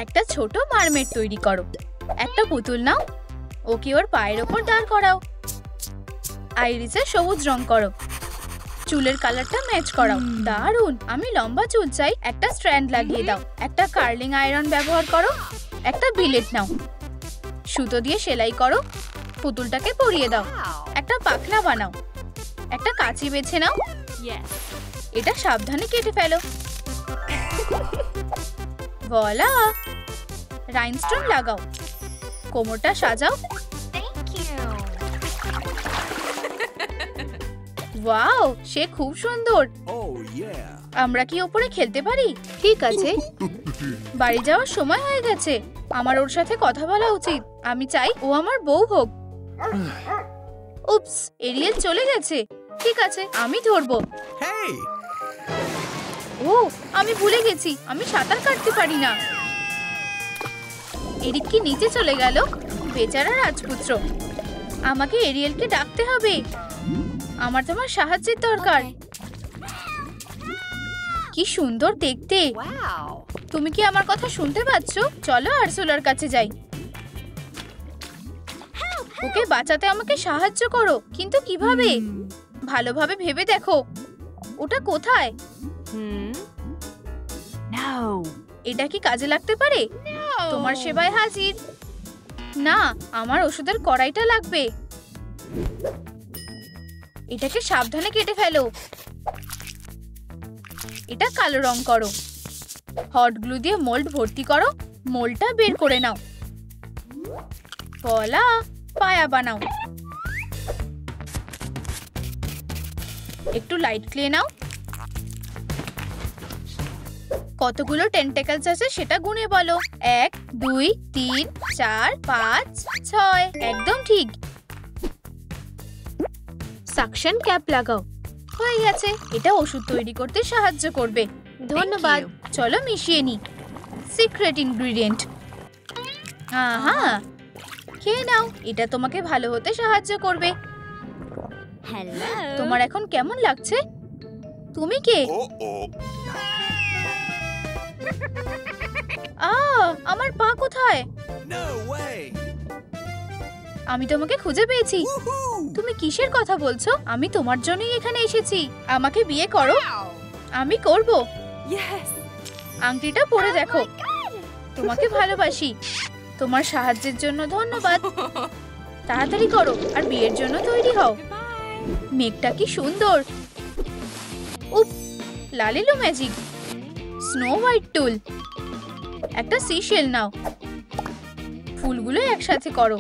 একটা ছোট মারমেড তৈরি করো। একটা পুতুল নাও, ওকে ওর পায়ের ওপর দাঁড় করাও। আইরিসে সবুজ রং করো, চুলের কালারটা ম্যাচ করাও। দারুণ! আমি লম্বা চুল চাই, একটা স্ট্র্যান্ড লাগিয়ে দাও। একটা কার্লিং আয়রন ব্যবহার করো। একটা বিলেট নাও, সুতো দিয়ে সেলাই করো, পুতুলটাকে পরিয়ে দাও। একটা পাখনা বানাও, একটা কাঁচি বেছে নাও, এটা সাবধানে কেটে ফেলো। ভোলা! রাইনস্টোন লাগাও, কোমরটা সাজাও। ওয়াও, সে খুব সুন্দর। আমরা কি ওপরে খেলতে পারি? ঠিক আছে, বাড়ি যাওয়ার সময় হয়ে গেছে। আমার ওর সাথে কথা বলা উচিত। আমি চাই ও আমার বউ হোক। উপস, এরিয়েল চলে গেছে। ঠিক আছে, আমি ধরবো। ও, আমি ভুলে গেছি, আমি সাঁতার কাটতে পারি না। এরিক কি নিচে চলে গেল? বেচারা রাজপুত্র। আমাকে এরিয়েলকে ডাকতে হবে। আমার তোমার সাহায্যের দরকার। কি সুন্দর দেখতে। তুমি কি আমার কথা শুনতে পাচ্ছ? চলো আরসুলার কাছে যাই। ওকে বাঁচাতে আমাকে সাহায্য করো, কিন্তু কিভাবে? ভালোভাবে ভেবে দেখো, ওটা কোথায়? এটা কি কাজে লাগতে পারে? তোমার সেবায় হাজির। না, আমার ওষুধের কড়াইটা লাগবে। এটাকে সাবধানে কেটে ফেলো। এটা কালো রং করো। হট গ্লু দিয়ে মোল্ড ভর্তি করো। মোল্ডটা বের করে নাও। পলা, পায়া বানাও। একটু লাইট ক্লে নাও। কতগুলো টেন্টেকলস আছে সেটা গুনে বলো। 1, 2, 3, 4, 5, 6। একদম ঠিক। সাকশন ক্যাপ লাগাও। হয়ে গেছে। এটা ওষুধ তৈরি করতে সাহায্য করবে। ধন্যবাদ। চলো মিশিয়ে নি। Secret ingredient. আহা, খেয়ে নাও। এটা তোমাকে ভালো হতে সাহায্য করবে। হ্যালো, তোমার এখন কেমন লাগছে? তুমি কে? আমার পা কোথায়? আমি তোমাকে খুঁজে পেয়েছি। তুমি কিসের কথা বলছো? আমি তোমার জন্যই এখানে এসেছি। আমাকে বিয়ে করো। আমি করব। আংটিটা পরে দেখো। তোমাকে ভালোবাসি। তোমার সাহায্যের জন্য ধন্যবাদ। তাড়াতাড়ি করো আর বিয়ের জন্য তৈরি হও। মেঘটা কি সুন্দর। উপ, লালিলো ম্যাজিক। স্নো হোয়াইট টুল। একটা সিশেল নাও। ফুলগুলো একসাথে করো।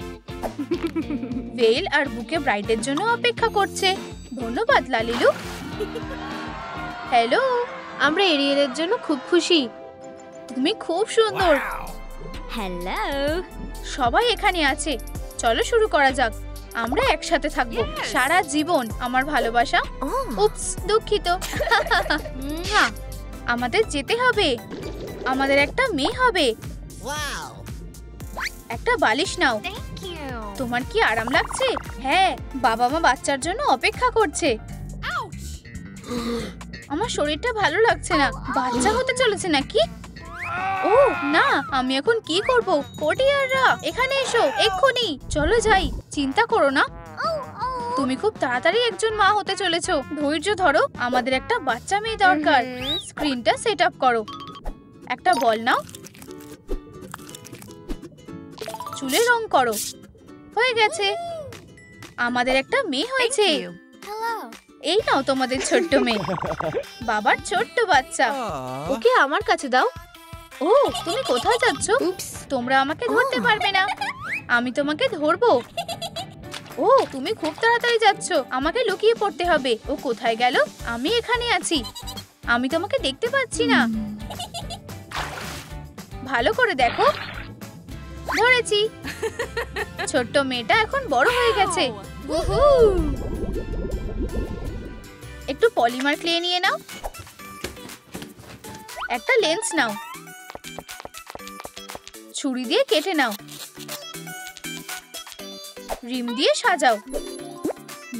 ভেল আর বুকে ব্রাইডের জন্য অপেক্ষা করছে। ধন্যবাদ লালিলু। হ্যালো, আমরা এরিয়েলের জন্য খুব খুশি। তুমি খুব সুন্দর। হ্যালো, সবাই এখানে আছে। চলো শুরু করা যাক। আমরা একসাথে থাকবো সারা জীবন। আমার ভালোবাসা। উপস, দুঃখিত। আমাদের যেতে হবে। আমাদের একটা মেয়ে হবে। একটা বালিশ নাও। তোমার কি আরাম লাগছে? হ্যাঁ, বাবা মা বাচ্চার জন্য অপেক্ষা করছে। আমার শরীরটা ভালো লাগছে না। বাচ্চা হতে চলেছে নাকি? ও না, আমি এখন কি করব? কোটিয়াররা এখানে এসো এক্ষুনি। চলো যাই। চিন্তা করো না, তুমি খুব তাড়াতাড়ি একজন মা হতে চলেছো। ধৈর্য ধরো। আমাদের একটা বাচ্চা মেয়ে দরকার। স্ক্রিনটা সেট আপ করো। একটা বল নাও, চুলে রং করো। হয়ে গেছে। আমাদের একটা মেয়ে হয়েছে। এই নাও তোমাদের ছোট্ট মেয়ে। বাবার ছোট্ট বাচ্চা। ওকে আমার কাছে দাও। ও, তুমি কোথায় যাচ্ছ? তোমরা আমাকে ধরতে পারবে না। আমি তোমাকে ধরবো। ও, তুমি খুব তাড়াতাড়ি যাচ্ছ। আমাকে লুকিয়ে পড়তে হবে। ও কোথায় গেল? আমি এখানে আছি। আমি তোমাকে দেখতে পাচ্ছি না। ভালো করে দেখো। ধরেছি। ছোট্ট মেয়েটা এখন বড় হয়ে গেছে। একটু পলিমার ক্লে নিয়ে নাও। একটা লেন্স নাও। ছুরি দিয়ে কেটে নাও। রিম দিয়ে সাজাও।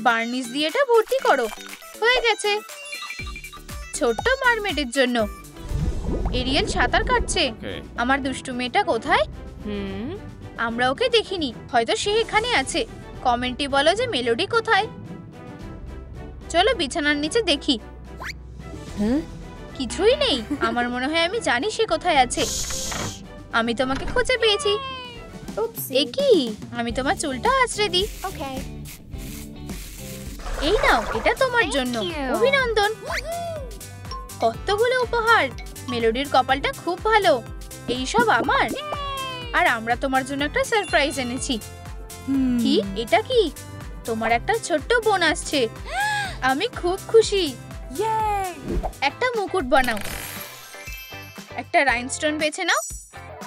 বার্নিশ দিয়ে এটা ভর্তি করো। হয়ে গেছে। ছোট্ট মারমেডের জন্য। এরিয়েল সাঁতার কাটছে। আমার দুষ্টু মেয়েটা কোথায়? আমরা ওকে দেখিনি, হয়তো সে এখানে আছে। কমেন্টে বলো যে মেলোডি কোথায়। চলো বিছানার নিচে দেখি। কিছুই নেই। আমার মনে হয় আমি জানি সে কোথায় আছে। আমি তোমাকে খুঁজে পেয়েছি। এ কি? আমি তোমার চুলটা আঁচড়ে দিই। এই নাও, এটা তোমার জন্য। অভিনন্দন। কতগুলো উপহার। মেলোডির কপালটা খুব ভালো। এই সব আমার। আর আমরা তোমার জন্য একটা সারপ্রাইজ এনেছি। কি? এটা কি? তোমার একটা ছোট্ট বোন আসছে। আমি খুব খুশি। একটা মুকুট বানাও, একটা রাইনস্টোন বেছে নাও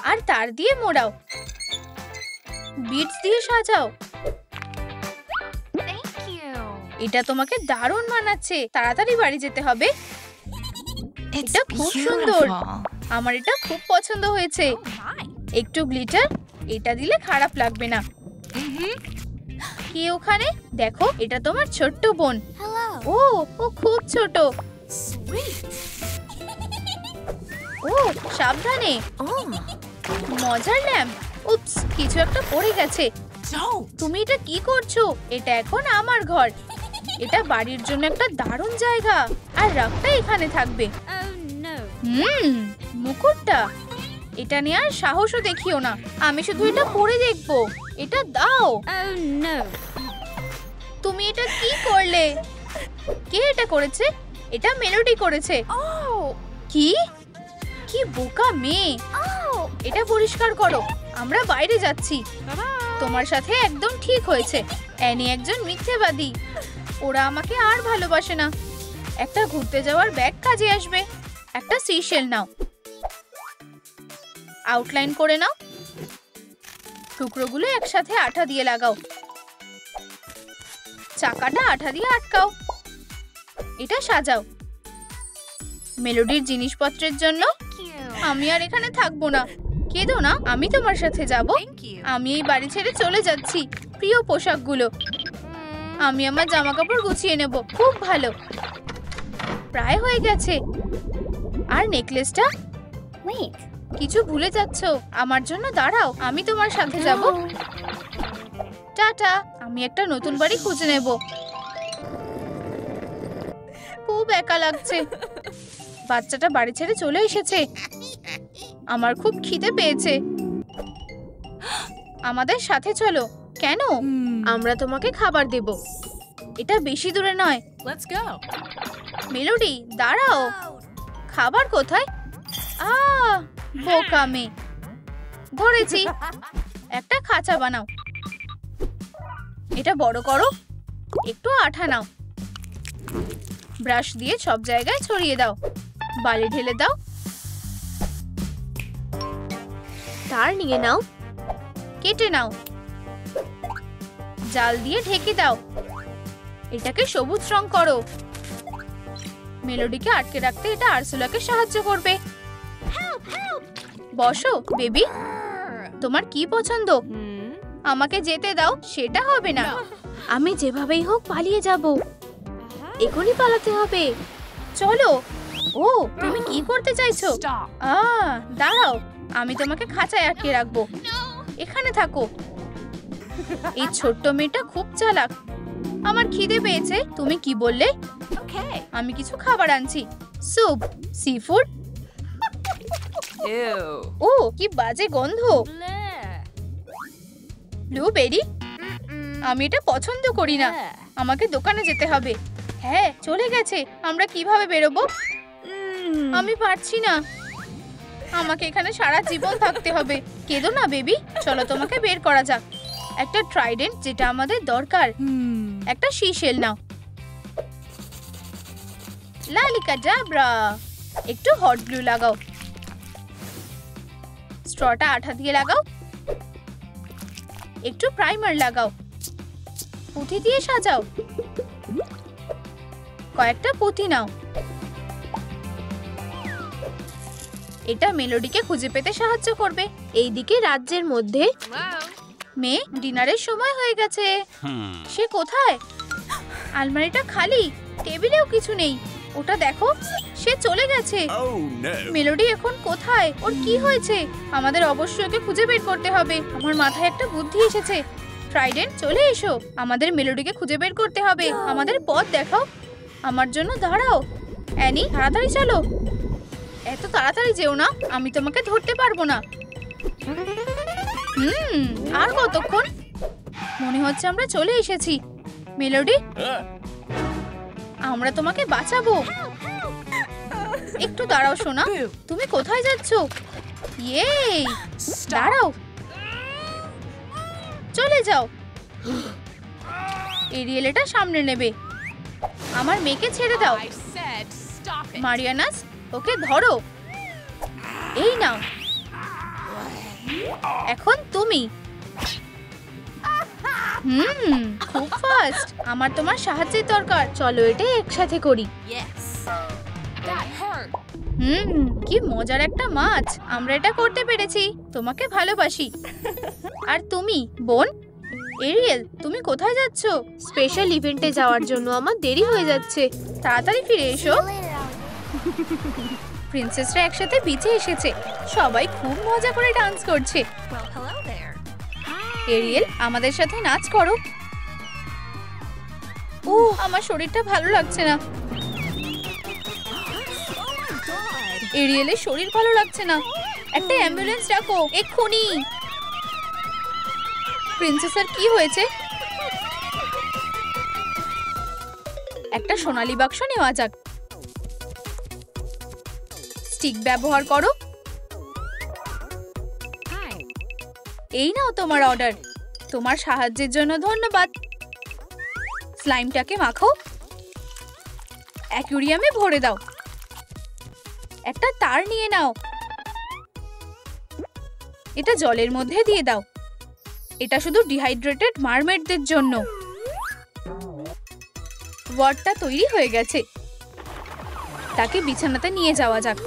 আর তার দিয়ে মোড়াও। বিটস দিয়ে সাজাও। এটা তোমাকে দারুণ মানাচ্ছে। তাড়াতাড়ি বাড়ি যেতে হবে। এটা খুব সুন্দর। আমার এটা খুব পছন্দ হয়েছে। একটু গ্লিটার, এটা দিলে খারাপ লাগবে না। কি ওখানে? দেখো, এটা তোমার ছোট্ট বোন। ও ও খুব ছোট। ও সাবধানে। মজার ল্যাম্প। উপস, কিছু একটা পড়ে গেছে। তুমি এটা কি করছো? এটা এখন আমার ঘর। এটা বাড়ির জন্য একটা দারুণ জায়গা। আর রাগটা এখানে থাকবে। মুকুটটা। এটা নিয়ে আর সাহসও দেখিও না। আমি শুধু এটা পরে দেখবো। এটা দাও। তুমি এটা কি করলে? কে এটা করেছে? এটা মেলোডি করেছে। কি? কি বোকা মেয়ে। এটা পরিষ্কার করো। আমরা বাইরে যাচ্ছি। তোমার সাথে একদম ঠিক হয়েছে। অ্যানি একজন মিথ্যেবাদী। ওরা আমাকে আর ভালোবাসে না। একটা ঘুরতে যাওয়ার ব্যাগ কাজে আসবে। একটা সিশেল নাও, আউটলাইন করে নাও। টুকরোগুলো একসাথে আঠা দিয়ে লাগাও। চাকাটা আঠা দিয়ে আটকাও। এটা সাজাও। মেলোডির জিনিসপত্রের জন্য আমি আর এখানে থাকবো না। কেঁদো না, আমি তোমার সাথে যাব। আমি এই বাড়ি ছেড়ে চলে যাচ্ছি। প্রিয় পোশাকগুলো আমি আমার জামা কাপড় গুছিয়ে নেব। খুব ভালো, প্রায় হয়ে গেছে। আর নেকলেসটা? কিছু ভুলে যাচ্ছো। আমার জন্য দাঁড়াও, আমি তোমার সাথে যাব। টাটা। আমি একটা নতুন বাড়ি খুঁজে নেব। খুব একা লাগছে। বাচ্চাটা বাড়ি ছেড়ে চলে এসেছে। আমার খুব খিদে পেয়েছে। আমাদের সাথে চলো। কেন? আমরা তোমাকে খাবার দেব। এটা বেশি দূরে নয়। মেলোডি, দাঁড়াও। খাবার কোথায়? বোকা মেয়ে। ধরেছি। একটা খাঁচা বানাও। এটা বড় করো। একটু আঠা নাও। ব্রাশ দিয়ে সব জায়গায় ছড়িয়ে দাও। বালি ঢেলে দাও। তার নিয়ে নাও। কেটে নাও। জাল দিয়ে ঢেকে দাও। এটাকে সবুজ রং করো। মেলোডিকে আটকে রাখতে এটা আরসুলাকে সাহায্য করবে। বসো বেবি। তোমার কি পছন্দ? আমাকে যেতে দাও। সেটা হবে না। আমি যেভাবেই হোক পালিয়ে যাব। এখনই পালাতে হবে। চলো। ও, তুমি কি করতে চাইছো? দাঁড়াও, আমি তোমাকে খাঁচায় আটকে রাখবো। এখানে থাকো। এই ছোট্ট মেয়েটা খুব চালাক। আমার খিদে পেয়েছে। তুমি কি বললে? আমি কিছু খাবার আনছি। Soup, sea food. ও, কি বাজে গন্ধ। ব্লুবেরি? আমি এটা পছন্দ করি না। আমাকে দোকানে যেতে হবে। হ্যাঁ, চলে গেছে। আমরা কিভাবে বেরোবো? আমি পারছি না। আমাকে এখানে সারা জীবন থাকতে হবে। কেঁদো না বেবি। চলো তোমাকে বের করা যাক। একটা ট্রাইডেন্ট, যেটা আমাদের দরকার। একটা সিশেল নাও। লালিকা জাবরা। একটু হট গ্লু লাগাও। স্ট্রটা আঠা দিয়ে লাগাও। একটু প্রাইমার লাগাও। পুঁথি দিয়ে সাজাও। কয়েকটা পুঁথি নাও। এটা মেলোডিকে খুঁজে পেতে সাহায্য করবে। এইদিকে রাজ্যের মধ্যে। মেয়ে, ডিনারের সময় হয়ে গেছে। সে কোথায়? আলমারিটা খালি। টেবিলেও কিছু নেই। ওটা দেখো। সে চলে গেছে। মেলোডি এখন কোথায়? ওর কি হয়েছে? আমাদের অবশ্যই ওকে খুঁজে বের করতে হবে। আমার মাথায় একটা বুদ্ধি এসেছে। ট্রাইডেন্ট, চলে এসো। আমাদের মেলোডিকে খুঁজে বের করতে হবে। আমাদের পথ দেখাও। আমার জন্য দাঁড়াও। অ্যানি, তাড়াতাড়ি চলো। এত তাড়াতাড়ি যেও না, আমি তোমাকে ধরতে পারবো না। আর কতক্ষণ? মনে হচ্ছে আমরা চলে এসেছি। মেলোডি, আমরা তোমাকে বাঁচাবো। একটু দাঁড়াও সোনা। তুমি কোথায় যাচ্ছ? ইয়ে, দাঁড়াও। চলে যাও। এরিয়েল এটা সামনে নেবে। আমার মেয়েকে ছেড়ে দাও। মারিয়ানাস, ওকে ধরো। এই নাও। এখন তুমি। খুব ফাস্ট। আমার তোমার সাহায্যের দরকার। চলো এটা একসাথে করি। কি মজার একটা মাছ। আমরা এটা করতে পেরেছি। তোমাকে ভালোবাসি। আর তুমি বোন? এরিয়েল, তুমি কোথায় যাচ্ছ? স্পেশাল ইভেন্টে যাওয়ার জন্য আমার দেরি হয়ে যাচ্ছে। তাড়াতাড়ি ফিরে এসো। প্রিন্সেসরা একসাথে বিচে এসেছে। সবাই খুব মজা করে ডান্স করছে। এরিয়েল, আমাদের সাথে নাচ করো। ও, আমার শরীরটা ভালো লাগছে না। এরিয়েলের শরীর ভালো লাগছে না। একটা অ্যাম্বুলেন্স ডাকো এক্ষুনি। প্রিন্সেসের কি হয়েছে? একটা সোনালী বাক্স নেওয়া যাক। স্টিক ব্যবহার করো। এই নাও তোমার অর্ডার। তোমার সাহায্যের জন্য ধন্যবাদ। স্লাইমটাকে মাখো। অ্যাকুরিয়ামে ভরে দাও। একটা তার নিয়ে নাও। এটা জলের মধ্যে দিয়ে দাও। এটা শুধু ডিহাইড্রেটেড মারমেডদের জন্য। ওয়ার্ডটা তৈরি হয়ে গেছে। তাকে বিছানাতে নিয়ে যাওয়া যাক।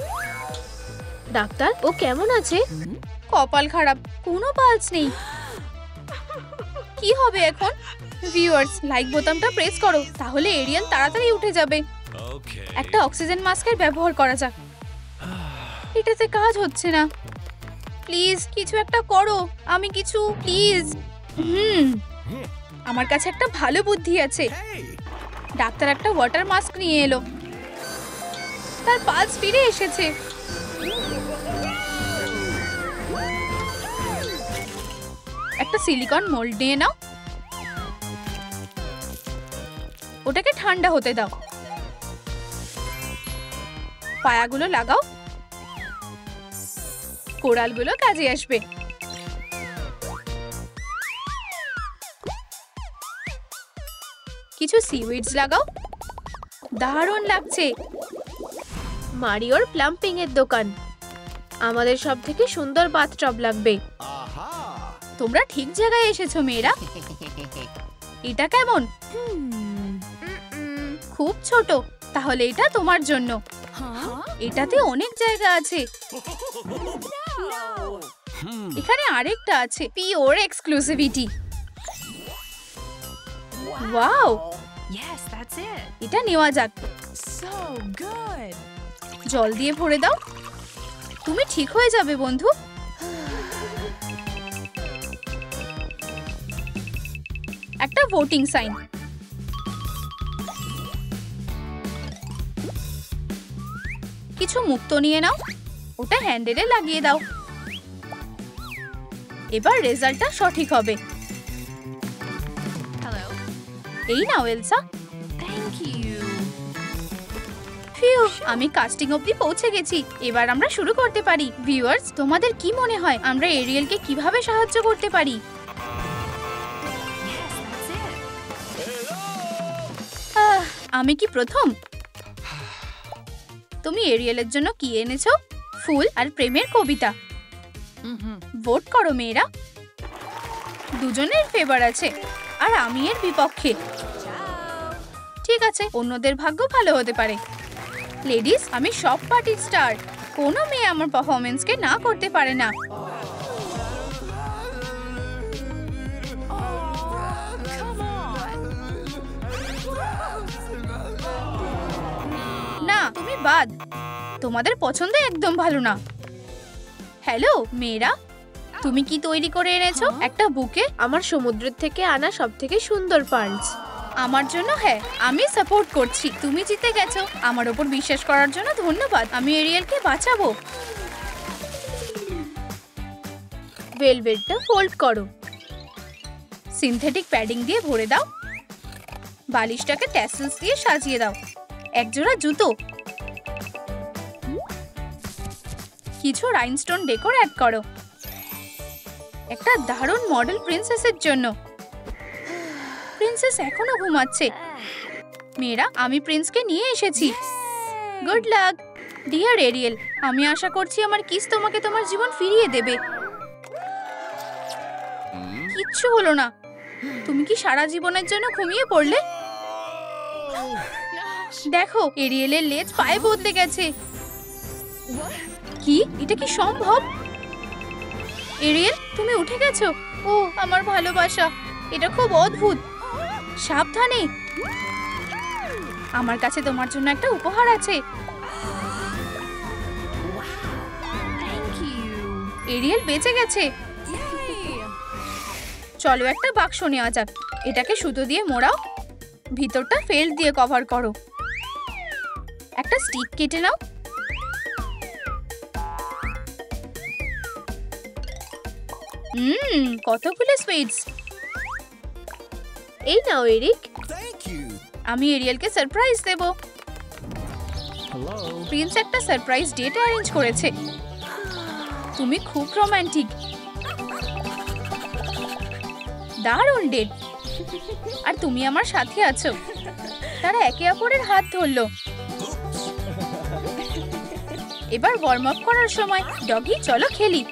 ডাক্তার, ও কেমন আছে? কপাল খারাপ, কোনো পালস নেই। কি হবে এখন? ভিউয়ার্স, লাইক বোতামটা প্রেস করো, তাহলে এরিয়েল তাড়াতাড়ি উঠে যাবে। একটা অক্সিজেন মাস্কের ব্যবহার করা যাক। এটাতে কাজ হচ্ছে না। প্লিজ কিছু একটা করো। আমি কিছু, প্লিজ। আমার কাছে একটা ভালো বুদ্ধি আছে। ডাক্তার একটা ওয়াটার মাস্ক নিয়ে এলো। তার পালস ফিরে এসেছে। একটা সিলিকন মোল্ড নিয়ে নাও। ওটাকে ঠান্ডা হতে দাও। পায়াগুলো লাগাও। কোরালগুলো কাজে আসবে। কিছু সিউইডস লাগাও। দারুণ লাগছে। মারিওর প্লাম্পিং এর দোকান। আমাদের সবথেকে সুন্দর বাথটব লাগবে। তোমরা ঠিক জায়গায় এসেছো মেয়েরা। এটা কেমন? খুব ছোট। তাহলে এটা তোমার জন্য। এটাতে অনেক জায়গা আছে। এখানে আরেকটা আছে, পিওর এক্সক্লুসিভিটি। ওয়াও, এটা নেওয়া যাক। জল দিয়ে ভরে দাও। তুমি ঠিক হয়ে যাবে বন্ধু। একটা ভোটিং সাইন। কিছু মুক্ত নিয়ে নাও। ওটা হ্যান্ডেলে লাগিয়ে দাও। এবার রেজাল্টটা সঠিক হবে। এই নাও এলসা। ফিউ, আমি কাস্টিং অবধি পৌঁছে গেছি। এবার আমরা শুরু করতে পারি। ভিউয়ার্স, তোমাদের কি মনে হয় আমরা এরিয়েলকে কিভাবে সাহায্য করতে পারি? আমি কি প্রথম? তুমি এরিয়েলের জন্য কি এনেছো? ফুল আর প্রেমের কবিতা। ভোট করো মেয়েরা। দুজনের ফেভার আছে আর আমি এর বিপক্ষে। ঠিক আছে, অন্যদের ভাগ্য ভালো হতে পারে। লেডিস, আমি সব পার্টির স্টার। কোনো মেয়ে আমার পারফরমেন্সকে না করতে পারে না। না, তুমি বাদ। তোমাদের পছন্দ একদম ভালো না। হ্যালো মেয়েরা, তুমি কি তৈরি করে এনেছো? একটা বুকে? আমার সমুদ্রের থেকে আনা সবথেকে সুন্দর পার্লস। আমার জন্য? হ্যাঁ, আমি সাপোর্ট করছি। তুমি জিতে গেছো। আমার ওপর বিশ্বাস করার জন্য ধন্যবাদ। আমি এরিয়েলকে বাঁচাবো। ভেলভেটটা ফোল্ড করো। সিনথেটিক প্যাডিং দিয়ে ভরে দাও। বালিশটাকে ট্যাসেলস দিয়ে সাজিয়ে দাও। একজোড়া জুতো, কিছু রাইনস্টোন ডেকোর অ্যাড করো। একটা দারুণ মডেল প্রিন্সেসের জন্য। প্রিন্সেস এখনো ঘুমাচ্ছে। মেয়েরা, আমি প্রিন্সকে নিয়ে এসেছি। Good luck dear Ariel. আমি আশা করছি আমার কিস তোমাকে তোমার জীবন ফিরিয়ে দেবে। কিচ্ছু হলো না। তুমি কি সারা জীবনের জন্য ঘুমিয়ে পড়লে? দেখো, এরিয়েলের লেজ পায়ে বদলে গেছে। কি? এটা কি সম্ভব? এরিয়েল, তুমি উঠে গেছো? ও আমার ভালোবাসা, এটা খুব অদ্ভুত। সাবধানে, আমার কাছে তোমার জন্য একটা উপহার আছে। এরিয়েল বেঁচে গেছে। চলো একটা বাক্স নেওয়া যাক। এটাকে সুতো দিয়ে মোড়াও, ভিতরটা ফেল্ট দিয়ে কভার করো। একটা স্টিক কেটে নাও। কতগুলো সুইটস। এই নাও এরিক। আমি এরিয়েলকে সারপ্রাইজ দেব। প্রিন্স একটা সারপ্রাইজ ডেট অ্যারেঞ্জ করেছে। তুমি খুব রোমান্টিক। দারুণ ডেট। আর তুমি আমার সাথে আছো। তারা একে অপরের হাত ধরলো। এবার ওয়ার্ম আপ করার সময়। ডগি, চলো খেলি।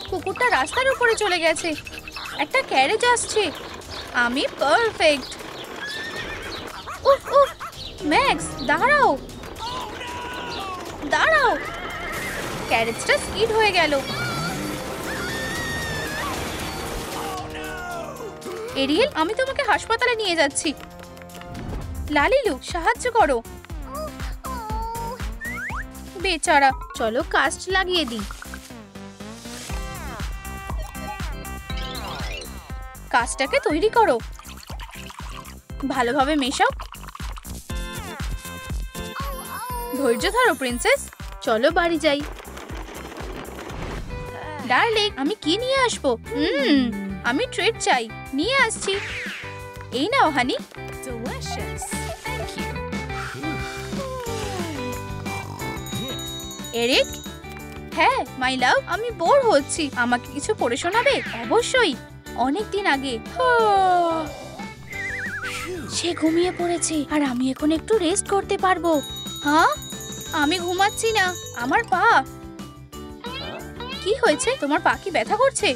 কুকুরটা রাস্তার উপরে চলে গেছে। একটা ক্যারেজ আসছে। আমি পারফেক্ট। উফ উফ, ম্যাক্স দাঁড়াও দাঁড়াও। ক্যারেজটা স্কিড হয়ে গেল। এরিয়েল, আমি তোমাকে হাসপাতালে নিয়ে যাচ্ছি। লালিলু, সাহায্য করো। বেচারা। চলো কাস্ট লাগিয়ে দিই। কাজটাকে তৈরি করো। ভালোভাবে মেশাও। ধৈর্য ধরো প্রিন্সেস। চলো বাড়ি যাই। ডার্লিং, আমি কি নিয়ে আসবো? আমি ট্রিট চাই। নিয়ে আসছি। এই নাও হানি। এরিক। হ্যাঁ মাই লাভ, আমি বোর হচ্ছি। আমাকে কিছু পড়ে শোনাবে? অবশ্যই। অনেকদিন আগে সে ঘুমিয়ে পড়েছে আর আমি এখন একটু রেস্ট করতে পারবো। হ্যাঁ, আমি ঘুমাচ্ছি না। আমার পা। কি হয়েছে? তোমার পা কি ব্যথা করছে?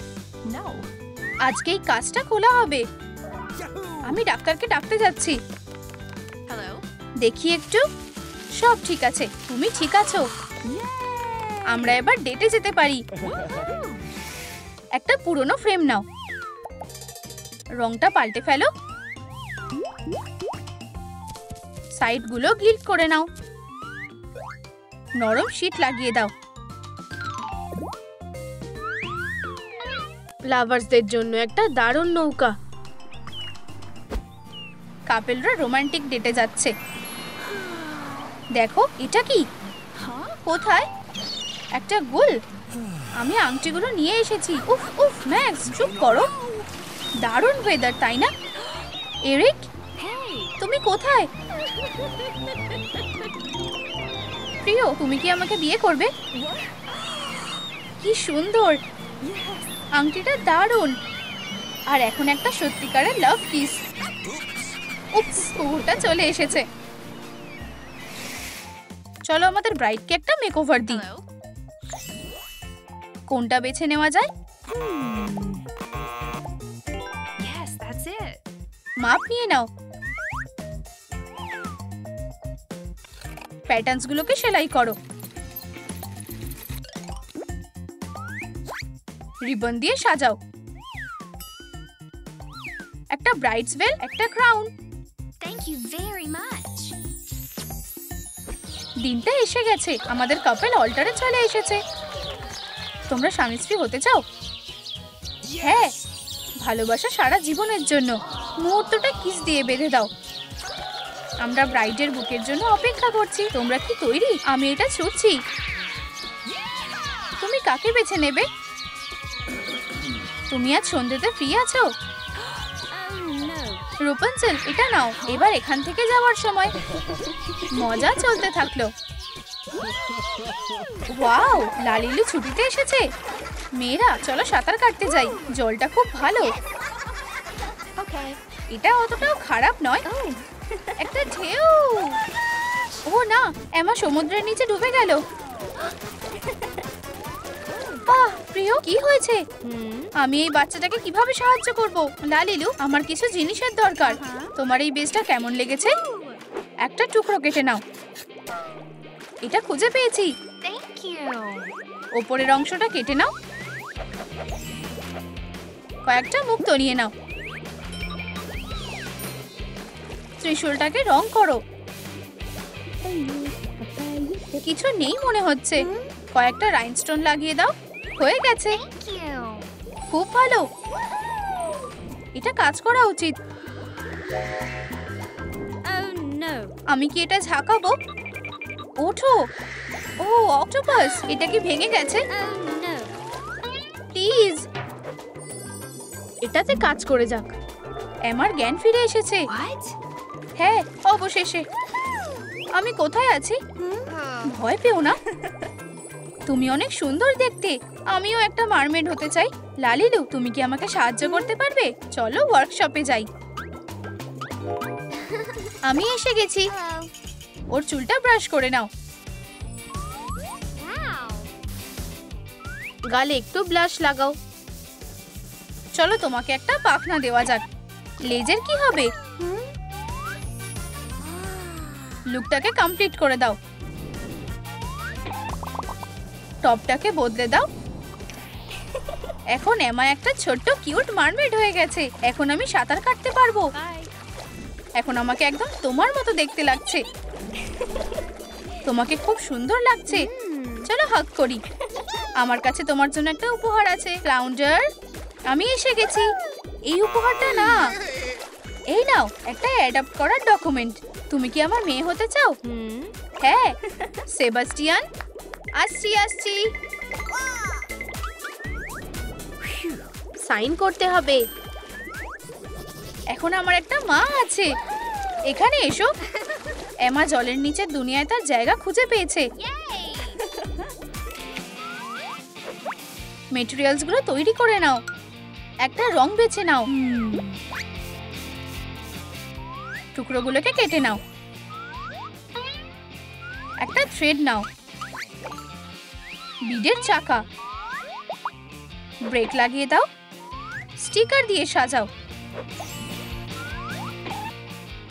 আজকে এই কাজটা খোলা হবে। আমি ডাক্তারকে ডাকতে যাচ্ছি। দেখি একটু। সব ঠিক আছে। তুমি ঠিক আছো? আমরা এবার ডেটে যেতে পারি। একটা পুরনো ফ্রেম নাও। রংটা পাল্টে ফেলো। সাইডগুলো গিল্ট করে নাও। নরম শীট লাগিয়ে দাও। লাভার্সদের জন্য একটা দারুণ নৌকা। কাপেলরা রোমান্টিক ডেটে যাচ্ছে। দেখো, এটা কি? কোথায়? একটা গোল। আমি আংটিগুলো নিয়ে এসেছি। উফ উফ, ম্যাক্স চুপ করো। দারুণ ওয়েদার, তাই না? এরিক, তুমি কোথায়? প্রিয়, তুমি কি আমাকে বিয়ে করবে? কি সুন্দর। আংটিটা দারুণ। আর এখন একটা সত্যিকারের লাভ কিস। উপস, কুকুরটা চলে এসেছে। চলো আমাদের ব্রাইডকে একটা মেকওভার দিই। কোনটা বেছে নেওয়া যায়? মাপ নিয়ে নাও। প্যাটার্নস গুলোকে সেলাই করো। রিবন দিয়ে সাজাও। একটা ব্রাইডস বেল, একটা crown. Thank you very much. দিনটা এসে গেছে, আমাদের কাপল অল্টারে চলে এসেছে। তোমরা স্বামী স্ত্রী হতে চাও? হ্যাঁ, ভালোবাসা সারা জীবনের জন্য। মুহূর্তটা কিস দিয়ে বেঁধে দাও। আমরা ব্রাইডের বুকের জন্য অপেক্ষা করছি। তোমরা কি তৈরি? আমি এটা ছুঁচ্ছি। তুমি কাকে বেছে নেবে? তুমি আজ সন্ধ্যেতে ফ্রি আছো? রূপঞ্চল, এটা নাও। এবার এখান থেকে যাওয়ার সময়। মজা চলতে থাকলো। ওয়াও, লালিলু ছুটিতে এসেছে। মেয়েরা চলো সাঁতার কাটতে যাই, জলটা খুব ভালো। এটা অতটাও খারাপ নয়। একটা ঢেউ। ও না, এমা সমুদ্রের নিচে ডুবে গেল। আহ প্রিয়, কি হয়েছে? আমি এই বাচ্চাটাকে কিভাবে সাহায্য করব? লালিলু, আমার কিছু জিনিসের দরকার। তোমার এই বেসটা কেমন লেগেছে? একটা টুকরো কেটে নাও। এটা খুঁজে পেয়েছি। ওপরের অংশটা কেটে নাও। কয়েকটা মুক্তো নিয়ে নাও। ত্রিশূলটাকে রং করো। কিছু নেই মনে হচ্ছে। কয়েকটা রাইনস্টোন লাগিয়ে দাও। হয়ে গেছে। খুব ভালো। এটা কাজ করা উচিত। আমি কি এটা ঝাঁকাবো? ওঠো। ও অক্টোপাস, এটা কি ভেঙে গেছে? প্লিজ এটাতে কাজ করে যাক। আমার জ্ঞান ফিরে এসেছে। হ্যাঁ, অবশেষে। আমি কোথায় আছি? ভয় পেও না। তুমি অনেক সুন্দর দেখতে। আমিও একটা মারমেড হতে চাই। লালিলু, তুমি কি আমাকে সাহায্য করতে পারবে? চলো ওয়ার্কশপে যাই। আমি এসে গেছি। ওর চুলটা ব্রাশ করে নাও। গালে একটু ব্লাশ লাগাও। চলো তোমাকে একটা পাখনা দেওয়া যাক। লেজের কি হবে? লুকটাকে কমপ্লিট করে দাও। টপটাকে বদলে দাও। এখন এমা একটা ছোট্ট কিউট মারমেড হয়ে গেছে। এখন আমি সাঁতার কাটতে পারবো। এখন আমাকে একদম তোমার মতো দেখতে লাগছে। তোমাকে খুব সুন্দর লাগছে। চলো হাগ করি। আমার কাছে তোমার জন্য একটা উপহার আছে। ফ্লাউন্ডার, আমি এসে গেছি। এই উপহারটা না, এই নাও একটা অ্যাডপ্ট করার ডকুমেন্ট। তুমি কি আমার মেয়ে হতে চাও? হ্যাঁ। সেবাস্টিয়ান, আসছি আসছি। সাইন করতে হবে। এখন আমার একটা মা আছে। এখানে এসো। এমা জলের নিচের দুনিয়ায় তার জায়গা খুঁজে পেয়েছে। মেটেরিয়ালস গুলো তৈরি করে নাও। একটা রং বেছে নাও। টুকরোগুলোকে কেটে নাও। একটা থ্রেড নাও। বিডের চাকা। ব্রেক লাগিয়ে দাও। স্টিকার দিয়ে সাজাও।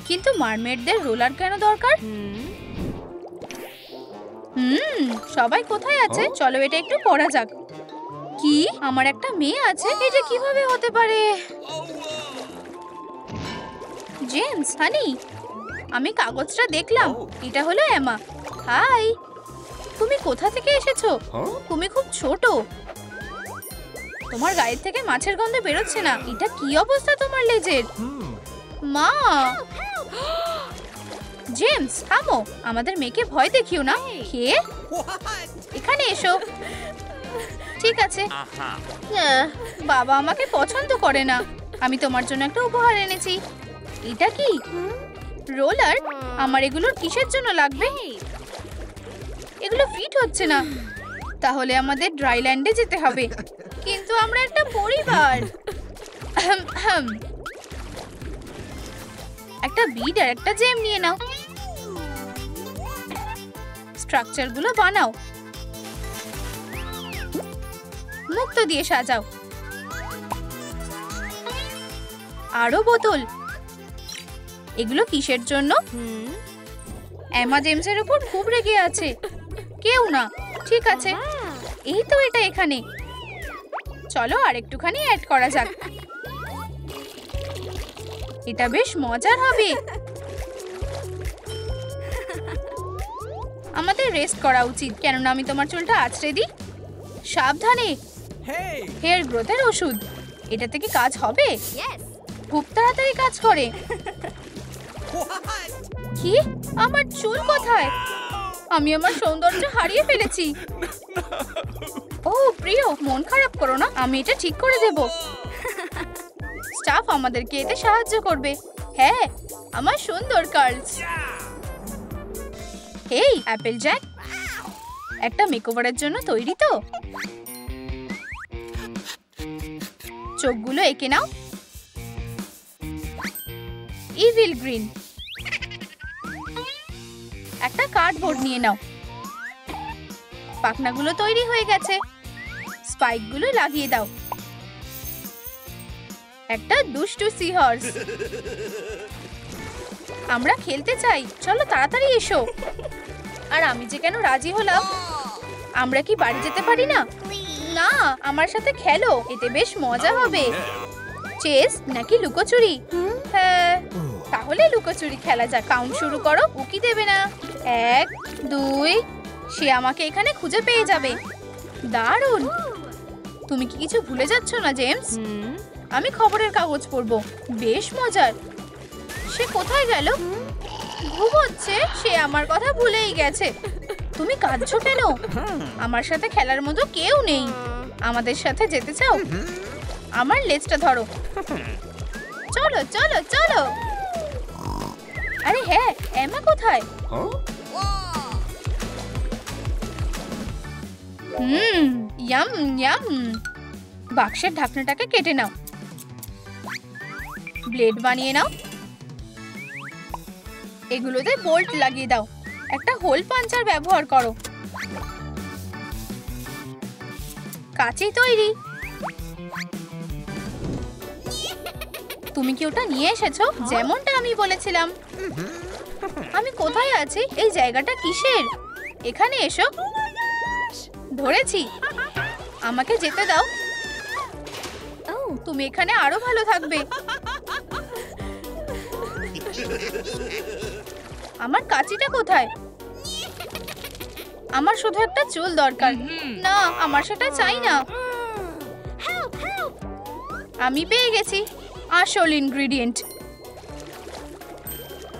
কিন্তু মারমেডদের রোলার কেন দরকার? সবাই কোথায় আছে? চলো এটা একটু পড়া যাক। কি, আমার একটা মেয়ে আছে? এটা কিভাবে হতে পারে? জেমস, হানি, আমি কাগজটা দেখলাম। এটা হলো এমা। হাই, তুমি কোথা থেকে এসেছো? তুমি খুব ছোট। তোমার গায়ের থেকে মাছের গন্ধ বেরোচ্ছে না। এটা কি অবস্থা তোমার লেজের? মা, জেমস থামো। আমাদের মেয়েকে ভয় দেখিও না। কে? এখানে এসো। ঠিক আছে। বাবা আমাকে পছন্দ করে না। আমি তোমার জন্য একটা উপহার এনেছি। এটা কি? রোলার? আমার এগুলোর কিসের জন্য লাগবে? এগুলো ফিট হচ্ছে না। তাহলে আমাদের ড্রাইল্যান্ডে যেতে হবে। কিন্তু আমরা একটা পরিবার। একটা বিড আর একটা জেম নিয়ে নাও। স্ট্রাকচার গুলো বানাও। মুক্তো দিয়ে সাজাও। আরো বোতল। এগুলো কিসের জন্য? এমা জেমসের উপর খুব রেগে আছে। কেউ না। ঠিক আছে, এই তো এটা এখানে। চলো আর একটুখানি অ্যাড করা যাক। এটা বেশ মজার হবে। আমাদের রেস্ট করা উচিত, কেননা আমি তোমার চুলটা আঁচড়ে দিই। সাবধানে, হেয়ার গ্রোথের ওষুধ। এটা থেকে কাজ হবে? খুব তাড়াতাড়ি কাজ করে। কি? আমার চুল কোথায়? আমি আমার সৌন্দর্য হারিয়ে ফেলেছি। ও প্রিয়, মন খারাপ করো না, আমি এটা ঠিক করে দেব। স্টাফ আমাদেরকে এতে সাহায্য করবে। হ্যাঁ, আমার সুন্দর কার্লস। এই অ্যাপেল জ্যাক, একটা মেকওভারের জন্য তৈরি তো? চোখগুলো এঁকে নাও। Evil green. একটা কার্ডবোর্ড নিয়ে নাও। পাখনাগুলো তৈরি হয়ে গেছে। স্পাইকগুলো লাগিয়ে দাও। একটা দুষ্টু সি হর্স। আমরা খেলতে চাই, চলো তাড়াতাড়ি এসো। আর আমি যে কেন রাজি হলাম। আমরা কি বাড়ি যেতে পারি না? না, আমার সাথে খেলো, এতে বেশ মজা হবে। চেস নাকি লুকোচুরি? হ্যাঁ, তাহলে লুকোচুরি খেলা যাক। কাউন্ট শুরু করো, উকি দেবে না। 1, 2। সে আমাকে এখানে খুঁজে পেয়ে যাবে। দারুণ। তুমি কি কিছু ভুলে যাচ্ছ না জেমস? আমি খবরের কাগজ পড়বো। বেশ মজার। সে কোথায় গেল? ঘুমোচ্ছে। সে আমার কথা ভুলেই গেছে। তুমি কাঁদছো কেন? আমার সাথে খেলার মতো কেউ নেই। আমাদের সাথে যেতে চাও? আমার লেজটা ধরো। চলো চলো চলো। আরে হ্যাঁ, এমা কোথায়? Yam yam. বাক্সের ঢাকনাটাকে কেটে নাও। ব্লেড বানিয়ে নাও। এগুলোতে বোল্ট লাগিয়ে দাও। একটা হোল পাঞ্চার ব্যবহার করো। কাঁচি তৈরি। তুমি কি ওটা নিয়ে এসেছো? যেমনটা আমি বলেছিলাম। আমি কোথায় আছি? এই জায়গাটা কিসের? এখানে এসো। ধরেছি। আমাকে যেতে দাও। তুমি এখানে আরো ভালো থাকবে। আমার কাঁচিটা কোথায়? আমার শুধু একটা চুল দরকার। না, আমার সেটা চাই না। আমি পেয়ে গেছি আসল ইনগ্রেডিয়েন্ট।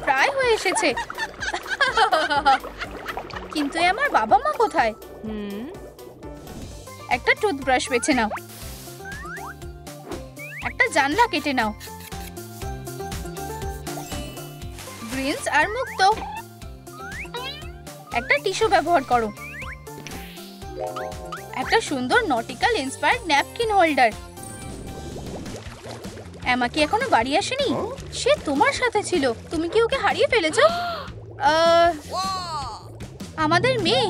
প্রায় হয়ে এসেছে। কিন্তু আমার বাবা মা কোথায়? একটা টুথব্রাশ বেছে নাও। একটা জানলা কেটে নাও। গ্রিনস আর মুক্ত। একটা টিস্যু ব্যবহার করো। একটা সুন্দর নটিক্যাল ইন্সপায়ার্ড ন্যাপকিন হোল্ডার। এমা কি এখনো বাড়ি আসেনি? সে তোমার সাথে ছিল। তুমি কি ওকে হারিয়ে ফেলেছো? আমাদের মেয়ে।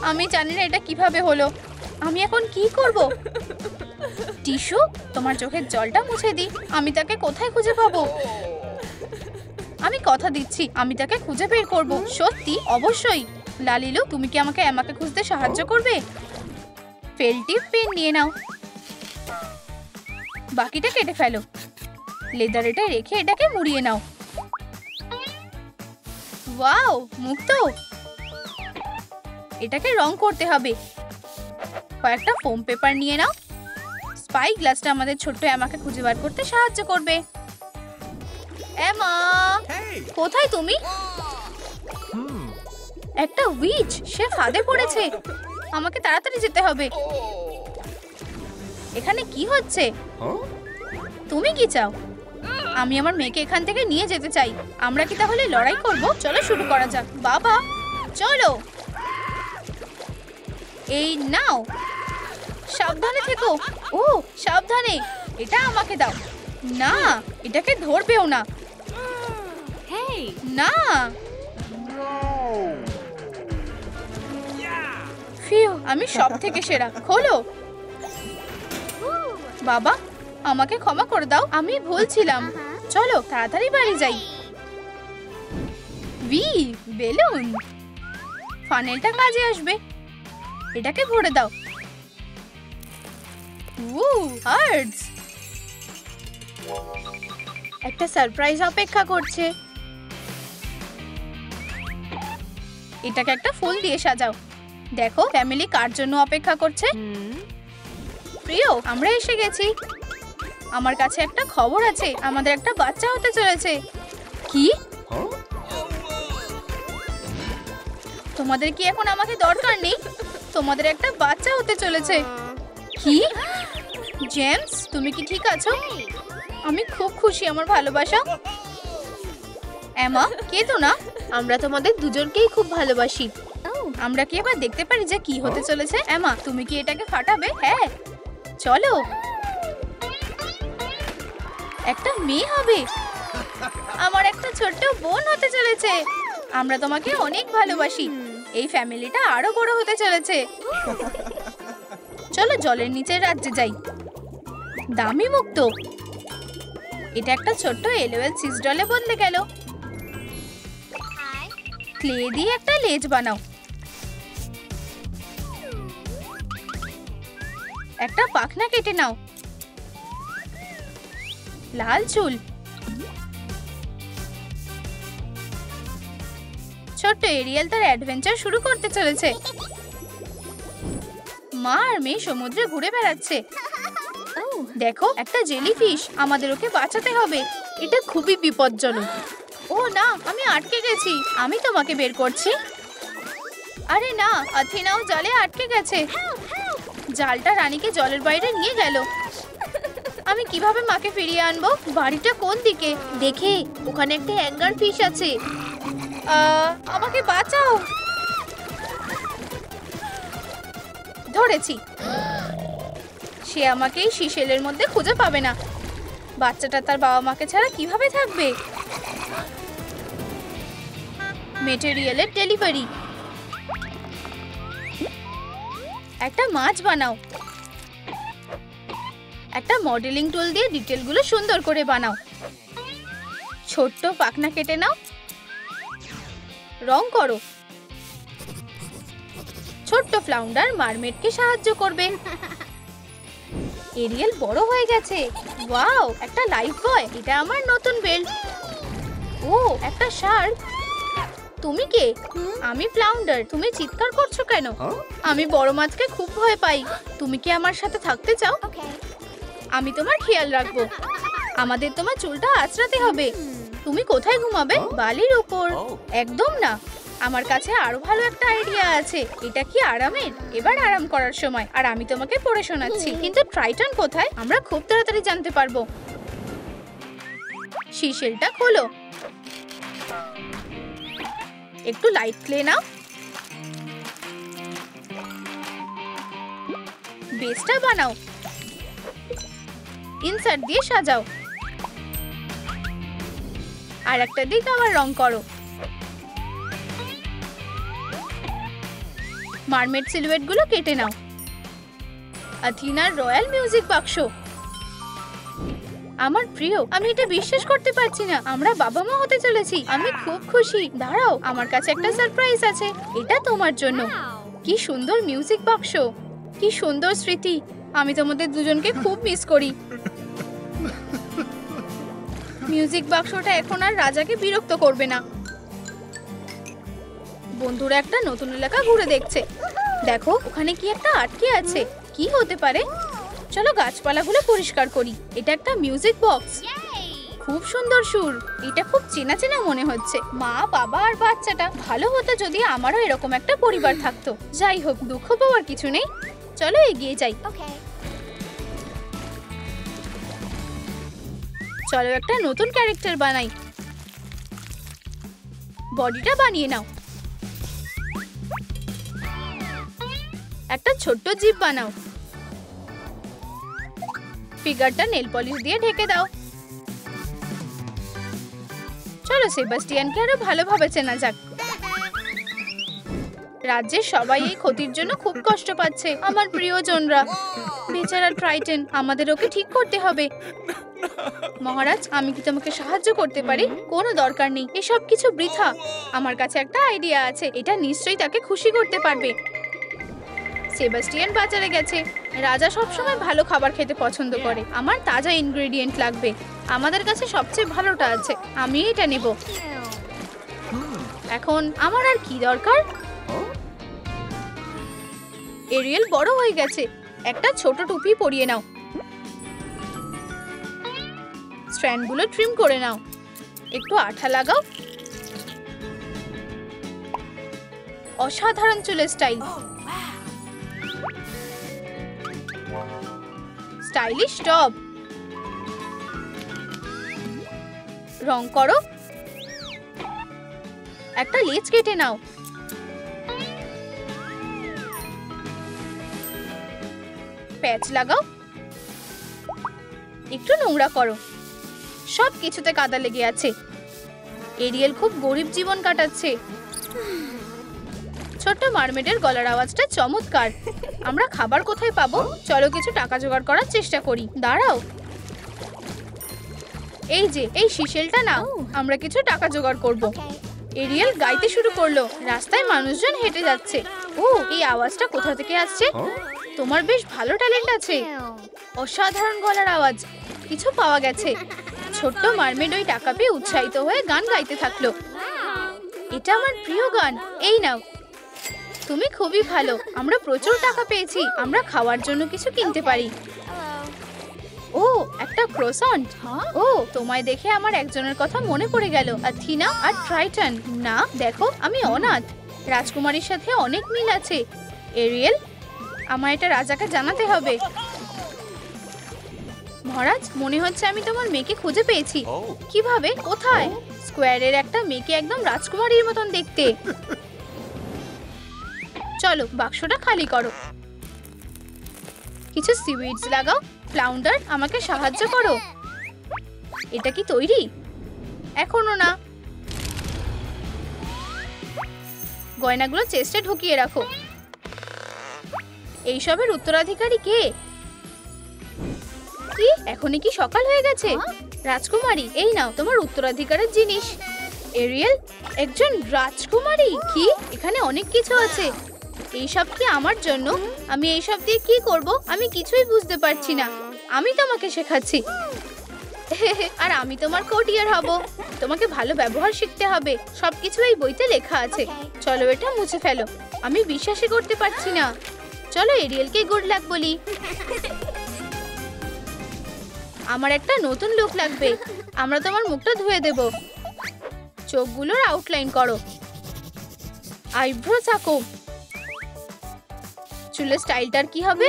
আমি জানি না এটা কিভাবে হলো। আমি এখন কি করব? টিস্যু, তোমার চোখের জলটা মুছে দিই। আমি তাকে কোথায় খুঁজে পাবো? আমি কথা দিচ্ছি, আমি তাকে খুঁজে বের করব। সত্যি? অবশ্যই। লালিলু, তুমি কি আমাকে এমাকে খুঁজতে সাহায্য করবে? ফেলটিপ পেন নিয়ে নাও। বাকিটা কেটে ফেলো। লেদার এটা রেখে এটাকে মুড়িয়ে নাও। ওয়াও, মুক্ত। এটাকে রং করতে হবে। কয়েকটা ফোম পেপার নিয়ে নাও। স্পাই গ্লাসটা আমাদের ছোট্ট এমাকে খুঁজে বার করতে সাহায্য করবে। এমা, কোথায় তুমি? একটা উইচ, সে ফাঁদে পড়েছে। আমাকে তাড়াতাড়ি যেতে হবে। এখানে কি হচ্ছে? তুমি কি চাও? আমি আমার মেয়েকে এখান থেকে নিয়ে যেতে চাই। আমরা কি তাহলে লড়াই করব? চলো শুরু করা যাক। বাবা, চলো। এই নাও। সাবধানে থেকো। ও, সাবধানে। এটা আমাকে দাও। না, এটাকে ধরবেও না। না। ফিউ, আমি সব থেকে সেরা। খোলো। বাবা, আমাকে ক্ষমা করে দাও, আমি ভুল ছিলাম। চলো তাড়াতাড়ি বাড়ি যাই। বেলুন। ফানেলটা কাজে আসবে। এটাকে ভরে দাও। হার্টস। একটা সারপ্রাইজ অপেক্ষা করছে। এটাকে একটা ফুল দিয়ে সাজাও। দেখো ফ্যামিলি কার জন্য অপেক্ষা করছে। প্রিয়, আমরা এসে গেছি। আমার কাছে একটা খবর আছে, আমাদের একটা বাচ্চা হতে চলেছে। কি? তোমাদের কি এখন আমাকে দরকার নেই? তোমাদের একটা বাচ্চা হতে চলেছে। কি? জেমস, তুমি কি ঠিক আছো? আমি খুব খুশি আমার ভালোবাসা। এমা, কেঁদো না। আমরা তোমাদের দুজনকেই খুব ভালোবাসি। আমরা কি এবার দেখতে পারি যে কি হতে চলেছে? এমা, তুমি কি এটাকে ফাটাবে? হ্যাঁ, চলো। একটা মেয়ে হবে। আমার একটা ছোট্ট বোন হতে চলেছে। আমরা তোমাকে অনেক ভালোবাসি। এই ফ্যামিলিটা আরো বড় হতে চলেছে। চলো জলের নিচের রাজ্যে যাই। দামি মুক্ত। এটা একটা ছোট্ট এলওএল সিস ডলে বদলে গেল। ক্লে দিয়ে একটা লেজ বানাও। একটা পাখনা কেটে নাও। লাল চুল। ছোট্ট এরিয়েল তার অ্যাডভেঞ্চার শুরু করতে চলেছে। মা আর মেয়ে সমুদ্রে ঘুরে বেড়াচ্ছে। দেখো একটা জেলিফিশ, আমাদের ওকে বাঁচাতে হবে। এটা খুবই বিপজ্জনক। ও না, আমি আটকে গেছি। আমি তোমাকে বের করছি। আরে না, আথিনাও জালে আটকে গেছে। জালটা রানীকে জলের বাইরে নিয়ে গেল। আমি কিভাবে মাকে ফিরিয়ে আনবো? বাড়িটা কোন দিকে? দেখে ওখানে একটা অ্যাঙ্গার ফিশ আছে। আমাকে বাঁচাও। ধরেছি। সে আমাকে এই শিশেলের মধ্যে খুঁজে পাবে না। বাচ্চাটা তার বাবা মাকে ছাড়া কিভাবে থাকবে? মেটেরিয়ালের ডেলিভারি। একটা মাছ বানাও। একটা মডেলিং টুল দিয়ে ডিটেলগুলো সুন্দর করে বানাও। ছোট্ট পাখনা কেটে নাও। রং করো। ছোট্ট ফ্লাউন্ডার মারমেডকে সাহায্য করবে। এরিয়েল বড় হয়ে গেছে। ওয়াও, একটা লাইফ বয়। এটা আমার নতুন বেল্ট। ও, একটা শার্ক। তুমি কে? আমি ফ্লাউন্ডার। তুমি চিৎকার করছো কেন? আমি বড় মাছকে খুব ভয় পাই। তুমি কি আমার সাথে থাকতে চাও? আমি তোমার খেয়াল রাখবো। আমাদের তোমার চুলটা আঁচড়াতে হবে। তুমি কোথায় ঘুমাবে? বালির উপর। একদম না, আমার কাছে আরো ভালো একটা আইডিয়া আছে। এটা কি আরামের? এবার আরাম করার সময়। আর আমি তোমাকে পড়ে শোনাচ্ছি। কিন্তু ট্রাইটন কোথায়? আমরা খুব তাড়াতাড়ি জানতে পারবো। শিশেলটা খোলো। একটু লাইট ক্লে নাও। বেসটা বানাও। ইনসার্ট দিয়ে সাজাও। আর একটা দিক আবার রং করো। মারমেড সিলুয়েট গুলো কেটে নাও। আথিনার রয়্যাল মিউজিক বাক্স। আমার প্রিয়, আমি এটা বিশ্বাস করতে পারছি না। আমরা বাবা মা হতে চলেছি। আমি খুব খুশি। দাঁড়াও, আমার কাছে একটা সারপ্রাইজ আছে। এটা তোমার জন্য। কি সুন্দর মিউজিক বাক্স, কি সুন্দর স্মৃতি। আমি তোমাদের দুজনকে খুব মিস করি। মিউজিক বাক্সটা এখন আর রাজাকে বিরক্ত করবে না। বন্ধুরা একটা নতুন এলাকা ঘুরে দেখছে। দেখো ওখানে কি একটা আটকে আছে। কি হতে পারে? চলো গাছপালাগুলো পরিষ্কার করি। এটা একটা মিউজিক বক্স। খুব সুন্দর সুর। এটা খুব চেনা চেনা মনে হচ্ছে। মা, বাবা আর বাচ্চাটা। ভালো হতো যদি আমারও এরকম একটা পরিবার থাকতো। যাই হোক, দুঃখ পাওয়ার কিছু নেই। চলো এগিয়ে যাই। চলো একটা নতুন ক্যারেক্টার বানাই। বডিটা বানিয়ে নাও। একটা ছোট্ট জিপ বানাও। ফিগারটা নেল পলিশ দিয়ে ঢেকে দাও। চলো সেবাস্টিয়ানকে আরো ভালোভাবে চেনা যাক। রাজ্যের সবাই এই ক্ষতির জন্য খুব কষ্ট পাচ্ছে। আমার প্রিয়জনরা। বেচারা ট্রাইটন, আমাদের ওকে ঠিক করতে হবে। মহারাজ, আমি কি তোমাকে সাহায্য করতে পারি? কোনো দরকার নেই, এসব কিছু বৃথা। আমার কাছে একটা আইডিয়া আছে। এটা নিশ্চয়ই তাকে খুশি করতে পারবে। সেবাস্টিয়ান বাজারে গেছে। রাজা সবসময় ভালো খাবার খেতে পছন্দ করে। আমার তাজা ইনগ্রেডিয়েন্ট লাগবে। আমাদের কাছে সবচেয়ে ভালোটা আছে। আমি এটা নেব। এখন আমার আর কি দরকার? এরিয়েল বড় হয়ে গেছে, একটা ছোট টুপি পরিয়ে নাও। স্ট্র্যান্ডগুলো ট্রিম করে নাও, একটু আঠা লাগাও। অসাধারণ চুলের স্টাইল, স্টাইলিশ টপ। রং করো, একটা লেজ কেটে নাও। প্যাচ লাগাও, একটু নোংরা করো। সব কিছুতে কাদা লেগে আছে। এরিয়েল খুব গরিব জীবন কাটাচ্ছে। ছোট্ট মারমেডের গলার আওয়াজটা চমৎকার। আমরা খাবার কোথায় পাবো? চলো কিছু টাকা জোগাড় করার চেষ্টা করি। দাঁড়াও, এই যে এই শিশেলটা নাও, আমরা কিছু টাকা জোগাড় করব। এরিয়েল গাইতে শুরু করলো। রাস্তায় মানুষজন হেঁটে যাচ্ছে। ও, এই আওয়াজটা কোথা থেকে আসছে? তোমার বেশ ভালো ট্যালেন্ট আছে। অসাধারণ গলার আওয়াজ। কিছু পাওয়া গেছে। ছোট্ট মারমেড ওই টাকা পেয়ে উৎসাহিত হয়ে গান গাইতে থাকলো। এটা আমার প্রিয় গান। এই নাও, তুমি খুবই ভালো। আমরা প্রচুর টাকা পেয়েছি। আমরা খাওয়ার জন্য কিছু কিনতে পারি। ও, একটা ক্রোসন্ট। ও, তোমায় দেখে আমার একজনের কথা মনে পড়ে গেল, অ্যাথিনা আর ট্রাইটন। না, দেখো আমি অনাথ। রাজকুমারীর সাথে অনেক মিল আছে। এরিয়েল, আমায় এটা রাজাকে জানাতে হবে। মহারাজ, মনে হচ্ছে আমি তোমার মেয়েকে খুঁজে পেয়েছি। কিভাবে? কোথায়? স্কোয়ারের একটা মেয়েকে একদম রাজকুমারীর মতন দেখতে। চলো বাক্সটা খালি করো। কিছু সিউইডস লাগাও। ফ্লাউন্ডার, আমাকে সাহায্য করো। এটা কি তৈরি? এখনো না। গয়নাগুলো চেস্টে ঢুকিয়ে রাখো। এইসবের উত্তরাধিকারী কে? কি, এখনই কি সকাল হয়ে গেছে? রাজকুমারী, এই নাও তোমার উত্তরাধিকারের জিনিস। এরিয়েল, একজন রাজকুমারী? কি, এখানে অনেক কিছু আছে। এইসব কি আমার জন্য? আমি এইসব দিয়ে কি করব? আমি কিছুই বুঝতে পারছি না। আমি তোমাকে শেখাচ্ছি। আর আমি তোমার কোটিয়ার হব। তোমাকে ভালো ব্যবহার শিখতে হবে। সবকিছু এই বইতে লেখা আছে। চলো এটা মুছে ফেলো। আমি বিশ্বাসই করতে পারছি না। চলো এরিয়েলকে গুড লাক বলি। আমার একটা নতুন লুক লাগবে। আমরা তোমার মুখটা ধুয়ে দেব। চোখগুলোর আউটলাইন করো। আইব্রোস আঁকো। চুলের স্টাইলটার কি হবে?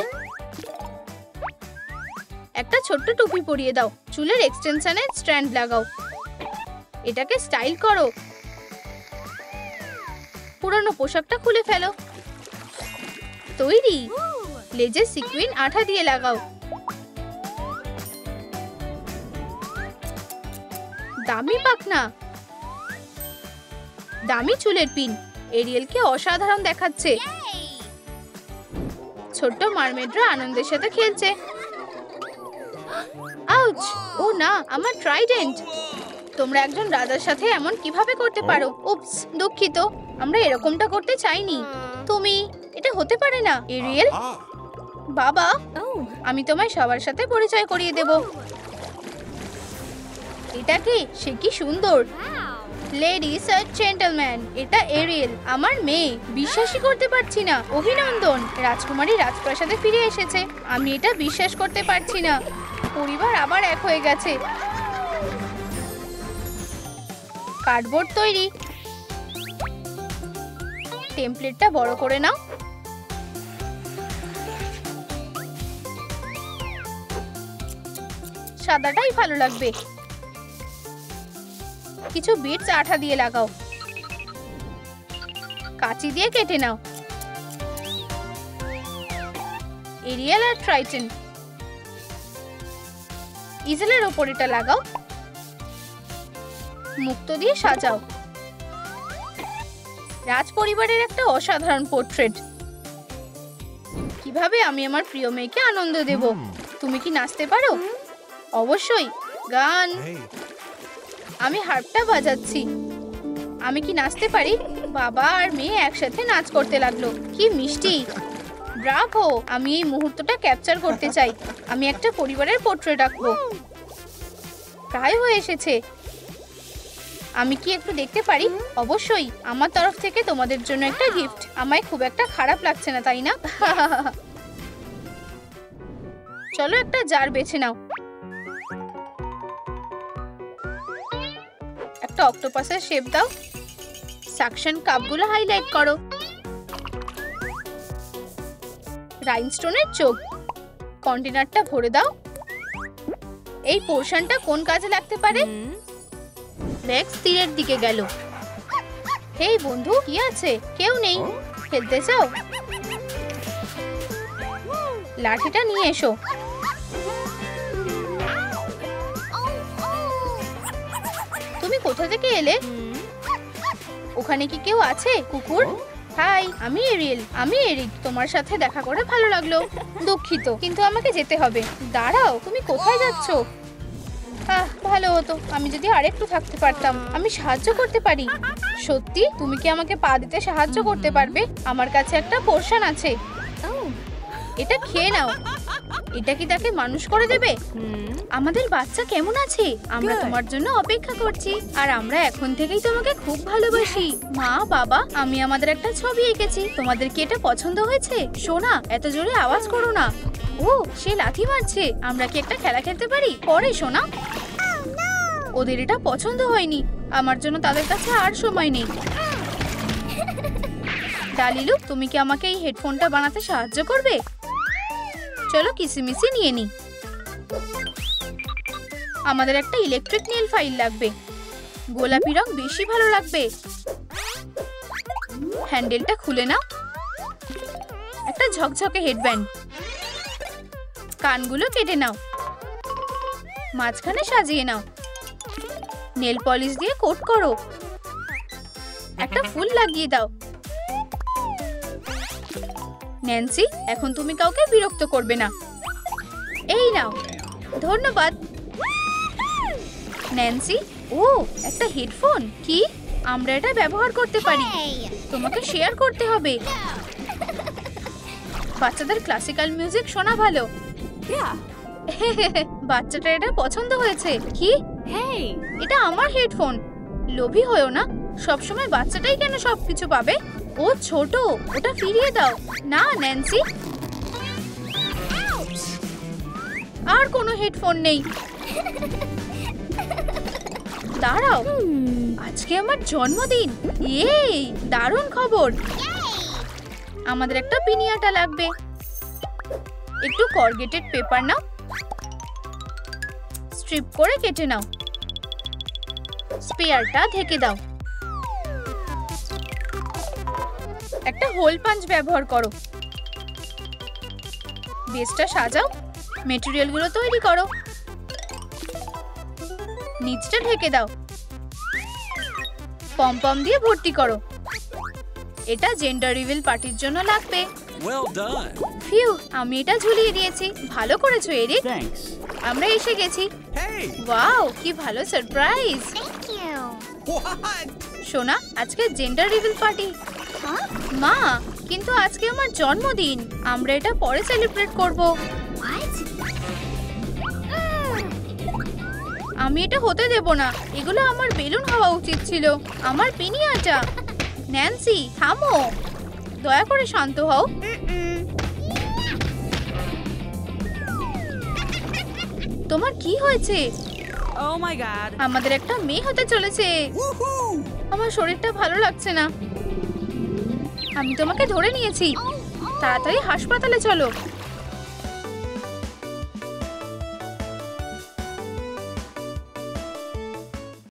একটা ছোট্ট টুপি পরিয়ে দাও। চুলের এক্সটেনশনে স্ট্র্যান্ড লাগাও। এটাকে স্টাইল করো। পুরনো পোশাকটা খুলে ফেলো। তৈরি। লেজে সিকুইন আঠা দিয়ে লাগাও। দামি পাখনা, দামি চুলের পিন। এরিয়েলকে অসাধারণ দেখাচ্ছে। ছোট্ট মারমেডরা আনন্দের সাথে খেলছে। আউচ! ও না, আমার ট্রাইডেন্ট। তোমরা একজন রাজার সাথে এমন কিভাবে করতে পারো? উপস, দুঃখিত। আমরা এরকমটা করতে চাইনি। তুমি, এটা হতে পারে না। এরিয়েল, বাবা, আমি তোমায় সবার সাথে পরিচয় করিয়ে দেব। এটা কি? সে কি সুন্দর। লেডিস আর জেন্টলম্যান, এটা এরিয়েল, আমার মেয়ে। বিশ্বাসই করতে পারছি না। অভিনন্দন, রাজকুমারী রাজপ্রাসাদে ফিরে এসেছে। আমি এটা বিশ্বাস করতে পারছি না। পরিবার আবার এক হয়ে গেছে। কার্ডবোর্ড তৈরি। টেমপ্লেটটা বড় করে নাও। সাদাটাই ভালো লাগবে। কিছু বিটস আঠা দিয়ে লাগাও। কাঁচি দিয়ে কেটে নাও। এরিয়েল আর ট্রাইটন, ইজেলের ওপর এটা লাগাও। মুক্ত দিয়ে সাজাও। রাজ পরিবারের একটা অসাধারণ পোর্ট্রেট। কিভাবে আমি আমার প্রিয় মেয়েকে আনন্দ দেব? তুমি কি নাচতে পারো? অবশ্যই। গান। আমি হার্পটা বাজাচ্ছি। আমি কি নাচতে পারি? বাবা আর মেয়ে একসাথে নাচ করতে লাগলো। কি মিষ্টি। ব্রাভো! আমি এই মুহূর্তটা ক্যাপচার করতে চাই। আমি একটা পরিবারের পোর্ট্রেট আঁকবো। প্রায় হয়ে এসেছে। আমি কি একটু দেখতে পারি? অবশ্যই, আমার তরফ থেকে তোমাদের জন্য একটা গিফট। আমায় খুব একটা খারাপ লাগছে না, তাই না? চলো একটা জার বেছে নাও। একটা অক্টোপাসের শেপ দাও। সাকশন কাপগুলো হাইলাইট করো। রাইনস্টোনের চোখ। কন্টেনারটা ভরে দাও। এই পোর্শনটা কোন কাজে লাগতে পারে? ম্যাক্স তীরের দিকে গেল। হেই বন্ধু, কি আছে? কেউ নেই। খেলতে চাও? লাঠিটা নিয়ে এসো। তুমি কোথা থেকে এলে? ওখানে কি কেউ আছে? কুকুর? হাই, আমি এরিয়েল। আমি এরিক। তোমার সাথে দেখা করে ভালো লাগলো। দুঃখিত, কিন্তু আমাকে যেতে হবে। দাঁড়াও, তুমি কোথায় যাচ্ছো? ভালো হতো আমি যদি আরেকটু থাকতে পারতাম। আমি সাহায্য করতে পারি। সত্যি? তুমি কি আমাকে পা দিতে সাহায্য করতে পারবে? আমার কাছে একটা পোর্শন আছে। এটা খেয়ে নাও। এটা কি তাকে মানুষ করে দেবে? আমাদের বাচ্চা কেমন আছে? আমরা তোমার জন্য অপেক্ষা করছি, আর আমরা এখন থেকেই তোমাকে খুব ভালোবাসি। মা, বাবা, আমি আমাদের একটা ছবি এঁকেছি। তোমাদের কি এটা পছন্দ হয়েছে? সোনা, এত জোরে আওয়াজ করো না। ও, সে লাথি মারছে। আমরা কি একটা খেলা খেলতে পারি? পরে সোনা। ওদের এটা পছন্দ হয়নি। আমার জন্য তাদের কাছে আর সময় নেই। ডালিলু, তুমি কি আমাকে এই হেডফোনটা বানাতে সাহায্য করবে? চলো কিসিমিসি নিয়ে নি। আমাদের একটা ইলেকট্রিক নেল ফাইল লাগবে। গোলাপি রং বেশি ভালো লাগবে। হ্যান্ডেলটা খুলে নাও। একটা ঝকঝকে হেডব্যান্ড। কানগুলো কেটে নাও। মাঝখানে সাজিয়ে নাও। নেল পলিশ দিয়ে কোট করো। একটা ফুল লাগিয়ে দাও। ন্যান্সি, এখন তুমি কাউকে বিরক্ত করবে না। এই নাও। ধন্যবাদ। ন্যান্সি, ও, একটা হেডফোন। কি? আমরা এটা ব্যবহার করতে পারি। তোমাকে শেয়ার করতে হবে। বাচ্চাদের ক্লাসিক্যাল মিউজিক শোনা ভালো। বাচ্চাটা এটা পছন্দ হয়েছে। কি? এটা আমার হেডফোন। লোভী হয়ো না। সবসময় বাচ্চাটাই কেন সবকিছু পাবে? ও ছোট, ওটা ফিরিয়ে দাও। না ন্যান্সি, আর কোনো হেডফোন নেই। দাঁড়াও, আজকে আমার জন্মদিন। এই দারুণ খবর। আমাদের একটা পিনিয়াটা লাগবে। একটু কর্গেটেড পেপার নাও। স্ট্রিপ করে কেটে নাও। স্পেয়ারটা ঢেকে দাও। একটা হোল পাঞ্চ ব্যবহার করো। বেসটা সাজাও। মেটেরিয়ালগুলো তৈরি করো। নিচটা ঢেকে দাও। পমপম দিয়ে ভর্তি করো। এটা জেন্ডার রিভিল পার্টির জন্য লাগবে। ফিউ, আমি এটা ঝুলিয়ে দিয়েছি। ভালো করেছো এরিক। আমরা এসে গেছি। ওয়াও, কি ভালো সারপ্রাইজ। সোনা, আজকে জেন্ডার রিভিল পার্টি। মা, কিন্তু আজকে আমার জন্মদিন। আমরা এটা পরে সেলিব্রেট করব। আমি এটা হতে দেব না। এগুলো আমার বেলুন হওয়া উচিত ছিল। আমার পিনিয়াটা। ন্যান্সি, থামো। দয়া করে শান্ত হও। তোমার কি হয়েছে? আমাদের একটা মেয়ে হতে চলেছে। আমার শরীরটা ভালো লাগছে না। আমি তোমাকে ধরে নিয়েছি। তাড়াতাড়ি হাসপাতালে চলো।